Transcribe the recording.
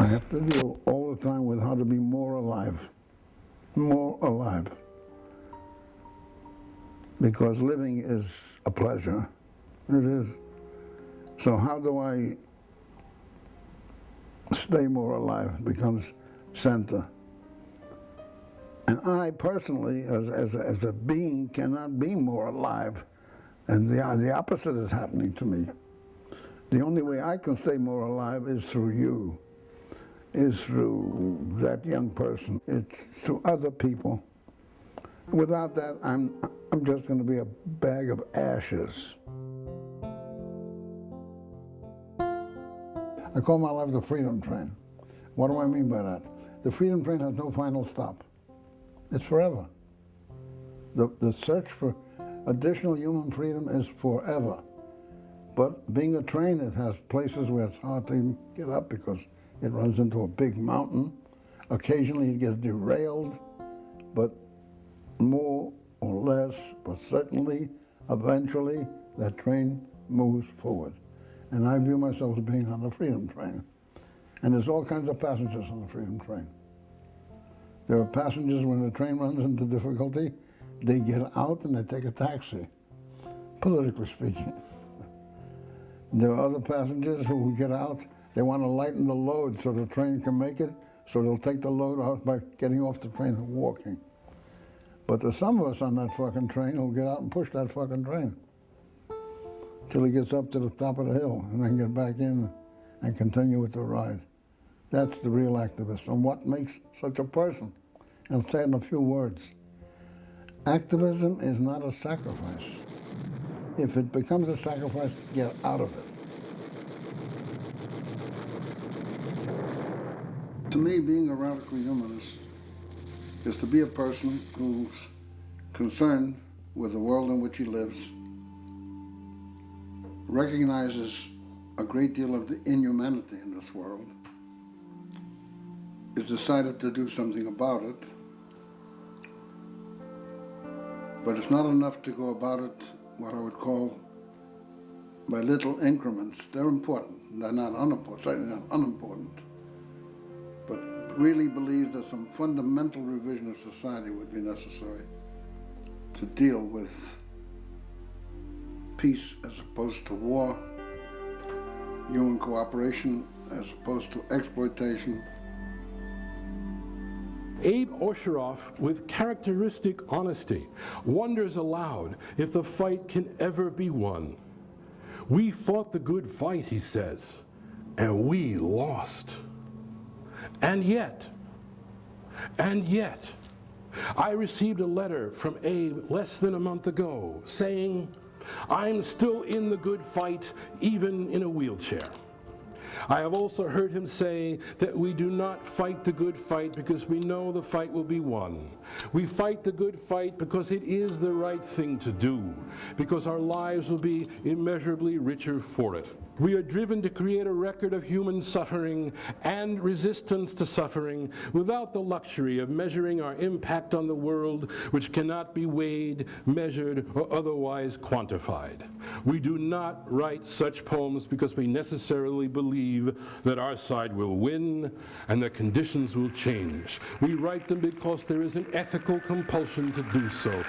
have to deal all the time with how to be more alive. More alive. Because living is a pleasure. It is. So how do I stay more alive becomes center. And I personally, as a being, cannot be more alive. And the opposite is happening to me. The only way I can stay more alive is through you, is through that young person. It's through other people. Without that, I'm just going to be a bag of ashes. I call my life the freedom train. What do I mean by that? The freedom train has no final stop. It's forever. The search for additional human freedom is forever. But being a train, it has places where it's hard to even get up because it runs into a big mountain. Occasionally it gets derailed, but more or less, but certainly, eventually, that train moves forward. And I view myself as being on the freedom train. And there's all kinds of passengers on the freedom train. There are passengers when the train runs into difficulty, they get out and they take a taxi, politically speaking. There are other passengers who get out, they want to lighten the load so the train can make it, so they'll take the load out by getting off the train and walking. But there's some of us on that fucking train who'll get out and push that fucking train till it gets up to the top of the hill and then get back in and continue with the ride. That's the real activist. And what makes such a person? I'll say it in a few words. Activism is not a sacrifice. If it becomes a sacrifice, get out of it. To me, being a radical humanist is to be a person who's concerned with the world in which he lives, recognizes a great deal of the inhumanity in this world, is decided to do something about it, but it's not enough to go about it what I would call by little increments. They're important. They're not unimportant, certainly not unimportant, but really believe that some fundamental revision of society would be necessary to deal with peace as opposed to war, human cooperation as opposed to exploitation. Abe Osheroff, with characteristic honesty, wonders aloud if the fight can ever be won. We fought the good fight, he says, and we lost. And yet, I received a letter from Abe less than a month ago saying, I'm still in the good fight, even in a wheelchair. I have also heard him say that we do not fight the good fight because we know the fight will be won. We fight the good fight because it is the right thing to do, because our lives will be immeasurably richer for it. We are driven to create a record of human suffering and resistance to suffering without the luxury of measuring our impact on the world, which cannot be weighed, measured, or otherwise quantified. We do not write such poems because we necessarily believe that our side will win and that conditions will change. We write them because there is an ethical compulsion to do so.